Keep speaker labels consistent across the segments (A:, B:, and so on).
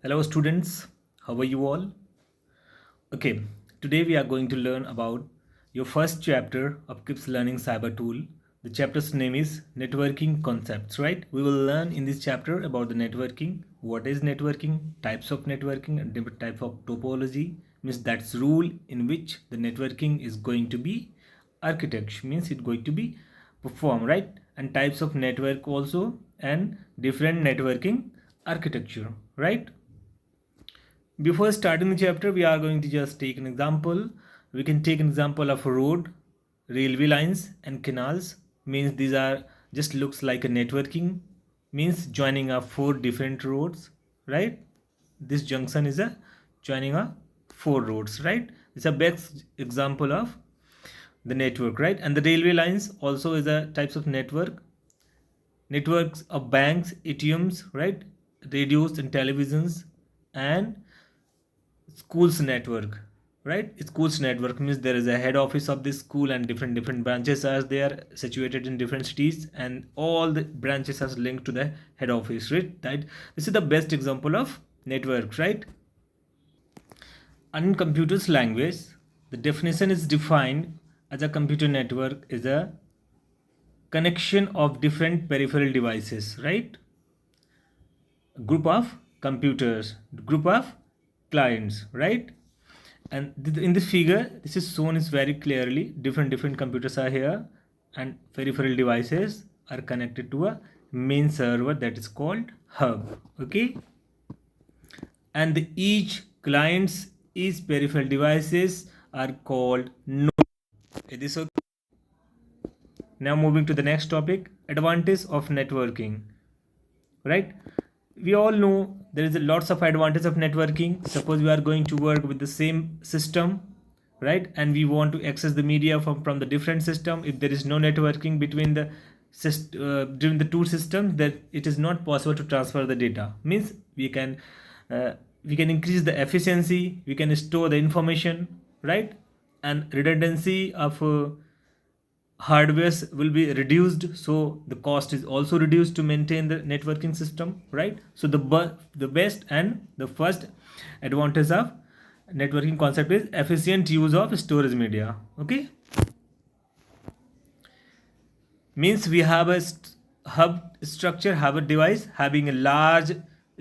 A: Hello, students. How are you all? Okay, today we are going to learn about your first chapter of KIPS Learning Cyber Tool. The chapter's name is Networking Concepts, right? We will learn in this chapter about the networking, what is networking, types of networking, and different type of topology. Means that's rule in which the networking is going to be architecture, means it's going to be performed, right? And types of network also, and different networking architecture, right? Before starting the chapter, we are going to just take an example. We can take an example of a road, railway lines, and canals. Means these are just looks like a networking. Means joining up four different roads, right? This junction is a joining a four roads, right? It's a best example of the network, right? And the railway lines also is a types of networks of banks, ATMs, right? Radios and televisions, and schools network, right? Schools network means there is a head office of this school and different branches are there situated in different cities, and all the branches are linked to the head office, right? This is the best example of network, right? In computer's language, the definition is defined as a computer network is a connection of different peripheral devices, right? Group of computers, group of clients, right? And in this figure, this is shown is very clearly different computers are here, and peripheral devices are connected to a main server that is called hub. Okay, and each clients, each peripheral devices are called node. Is this okay? Now moving to the next topic, advantage of networking, right? We all know there is a lots of advantage of networking. Suppose we are going to work with the same system, right? And we want to access the media from the different system. If there is no networking between during the two systems, that it is not possible to transfer the data. Means uh, we can increase the efficiency, we can store the information, right? And redundancy of hardware will be reduced, so the cost is also reduced to maintain the networking system, right? So the best and the first advantage of networking concept is efficient use of storage media. Okay, means we have a hub structure, have a device having a large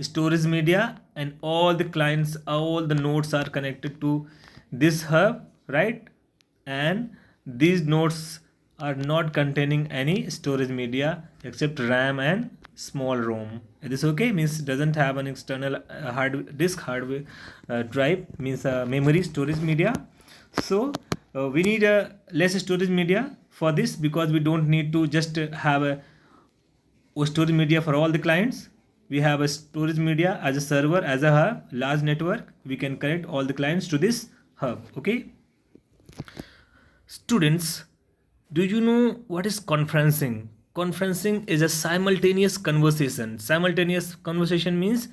A: storage media, and all the clients, all the nodes are connected to this hub, right? And these nodes are not containing any storage media except RAM and small ROM. This okay, means doesn't have an external hard disk hardware drive, means memory storage media. So we need a less storage media for this, because we don't need to just have a storage media for all the clients. We have a storage media as a server, as a hub, large network. We can connect all the clients to this hub. Okay, students, do you know what is conferencing? Conferencing is a simultaneous conversation. Simultaneous conversation means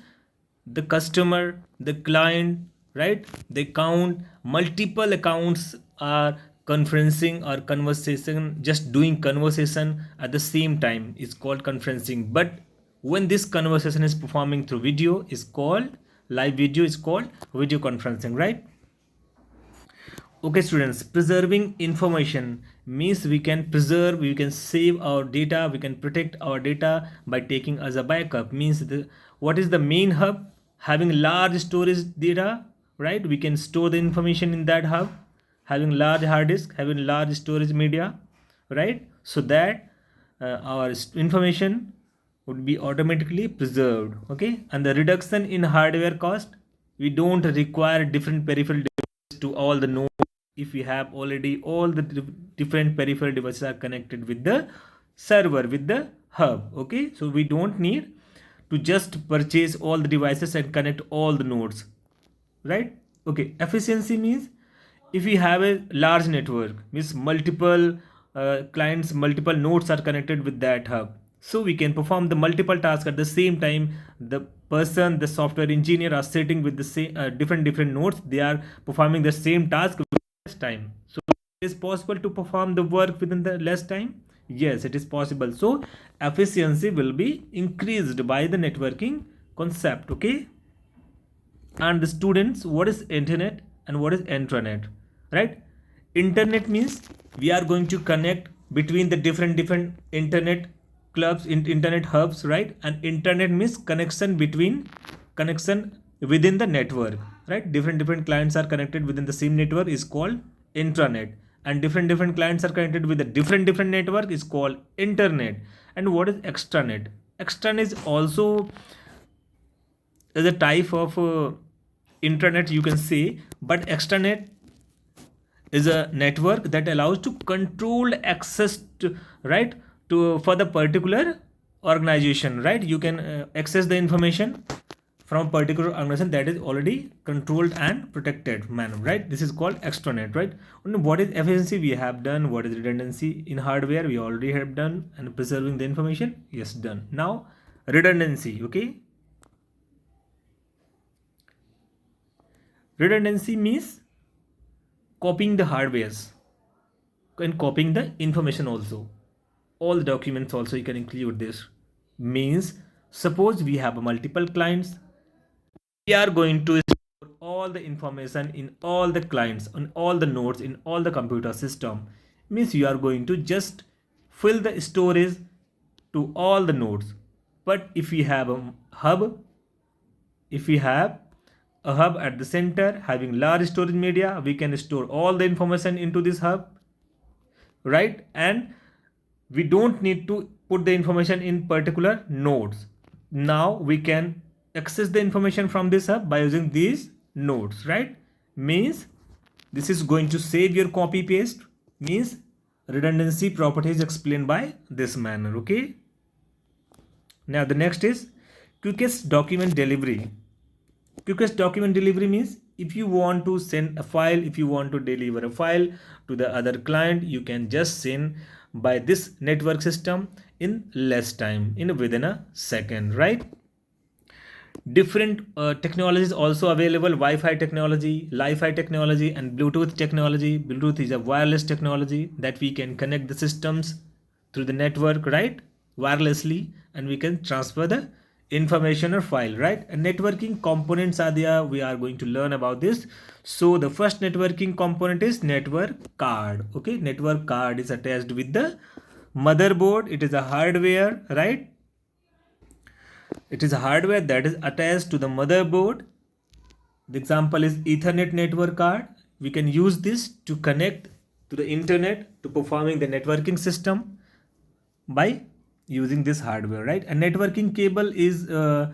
A: the customer, the client, right? They count multiple accounts are conferencing or conversation, just doing conversation at the same time is called conferencing. But when this conversation is performing through video, is called live video, is called video conferencing, right? Okay, students, preserving information means we can preserve, we can save our data, we can protect our data by taking as a backup. Means what is the main hub? Having large storage data, right? We can store the information in that hub, having large hard disk, having large storage media, right? So that our information would be automatically preserved. Okay, and the reduction in hardware cost, we don't require different peripheral to all the nodes if we have already all the different peripheral devices are connected with the server, with the hub. Okay, so we don't need to just purchase all the devices and connect all the nodes, right? Okay, efficiency means if we have a large network, means multiple clients, multiple nodes are connected with that hub, so we can perform the multiple tasks at the same time. The person, the software engineer are sitting with the same different nodes, they are performing the same task with less time. So it is possible to perform the work within the less time. Yes, it is possible. So efficiency will be increased by the networking concept. Okay, And the students, what is internet and what is intranet, right? Internet means we are going to connect between the different internet clubs, in internet hubs, right? And internet means connection within the network, right? Different clients are connected within the same network is called intranet, and different clients are connected with a different network is called internet. And what is extranet? Extranet is also is a type of intranet, you can say, but extranet is a network that allows to controlled access to, right, to for the particular organization, right? You can access the information from particular organization that is already controlled and protected manner, right? This is called extranet, right? And what is efficiency? We have done. What is redundancy in hardware? We already have done. And preserving the information, yes, done. Now redundancy, okay? Redundancy means copying the hardwares and copying the information also. All the documents also you can include this. Means suppose we have multiple clients. We are going to store all the information in all the clients, on all the nodes, in all the computer system. Means you are going to just fill the storage to all the nodes. But if we have a hub, if we have a hub at the center having large storage media, we can store all the information into this hub, right? And we don't need to put the information in particular nodes. Now we can access the information from this hub by using these nodes, right? Means this is going to save your copy paste. Means redundancy property is explained by this manner, okay? Now the next is quickest document delivery. Quickest document delivery means if you want to send a file, if you want to deliver a file to the other client, you can just send by this network system in less time, in within a second, right? Different technologies also available: Wi-Fi technology, Li-Fi technology, and Bluetooth technology. Bluetooth is a wireless technology that we can connect the systems through the network, right, wirelessly, and we can transfer the information or file, right? And networking components are there. We are going to learn about this. So the first networking component is network card, okay? Network card is attached with the motherboard. It is a hardware, right? It is a hardware that is attached to the motherboard. The example is Ethernet network card. We can use this to connect to the internet, to performing the networking system by using this hardware, right? A networking cable is a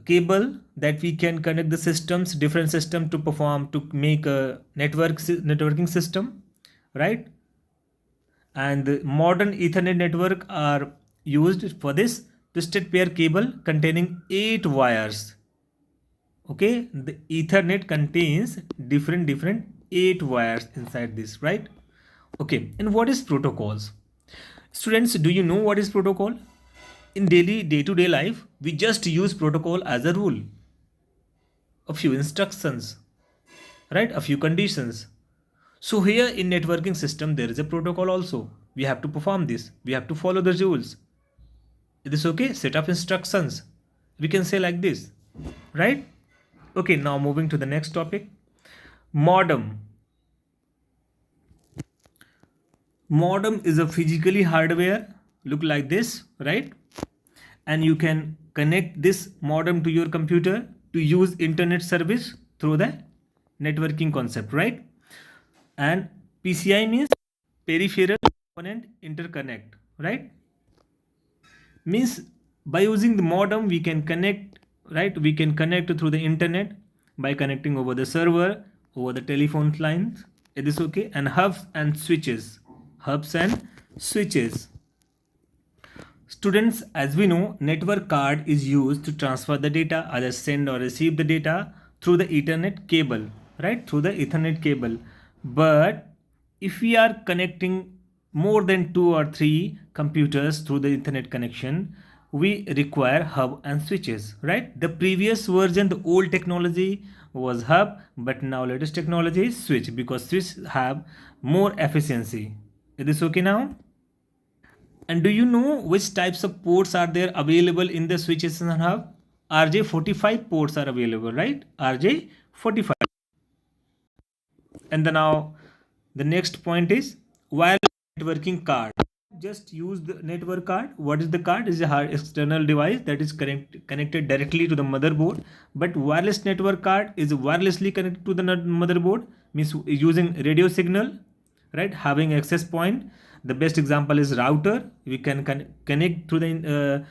A: cable that we can connect the systems, different system, to perform, to make a networking system, right? And the modern Ethernet network are used for this twisted pair cable containing 8 wires, okay? The Ethernet contains different 8 wires inside this, right? Okay. And what is protocols? Students, do you know what is protocol? In day-to-day life, we just use protocol as a rule, a few instructions, right? A few conditions. So here in networking system, there is a protocol also. We have to perform this. We have to follow the rules. Is this okay? Set of instructions. We can say like this, right? Okay, now moving to the next topic. Modem. Modem is a physically hardware, look like this, right? And you can connect this modem to your computer to use internet service through the networking concept, right? And PCI means peripheral component interconnect, right? Means by using the modem we can connect, right? We can connect through the internet by connecting over the server, over the telephone lines. It is okay. And hubs and switches. Hubs and switches. Students, as we know, network card is used to transfer the data, either send or receive the data through the Ethernet cable, right? Through the Ethernet cable. But if we are connecting more than 2 or 3 computers through the Ethernet connection, we require hub and switches, right? The previous version, the old technology was hub, but now latest technology is switch, because switch have more efficiency. Is this okay now? And do you know which types of ports are there available in the switches and hub? RJ45 ports are available, right? RJ45. And then now the next point is wireless networking card. Just use the network card. What is the card? Is a hard external device that is connected directly to the motherboard. But wireless network card is wirelessly connected to the motherboard, means using radio signal, right? Having access point. The best example is router. We can connect to the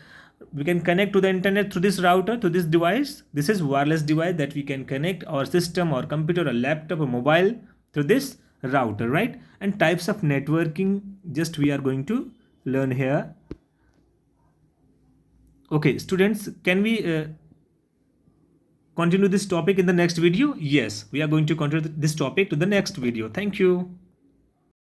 A: we can connect to the internet through this router, to this device. This is wireless device that we can connect our system or computer or laptop or mobile through this router, right? And types of networking, just we are going to learn here. Okay, students, can we continue this topic in the next video? Yes, we are going to continue this topic to the next video. Thank you.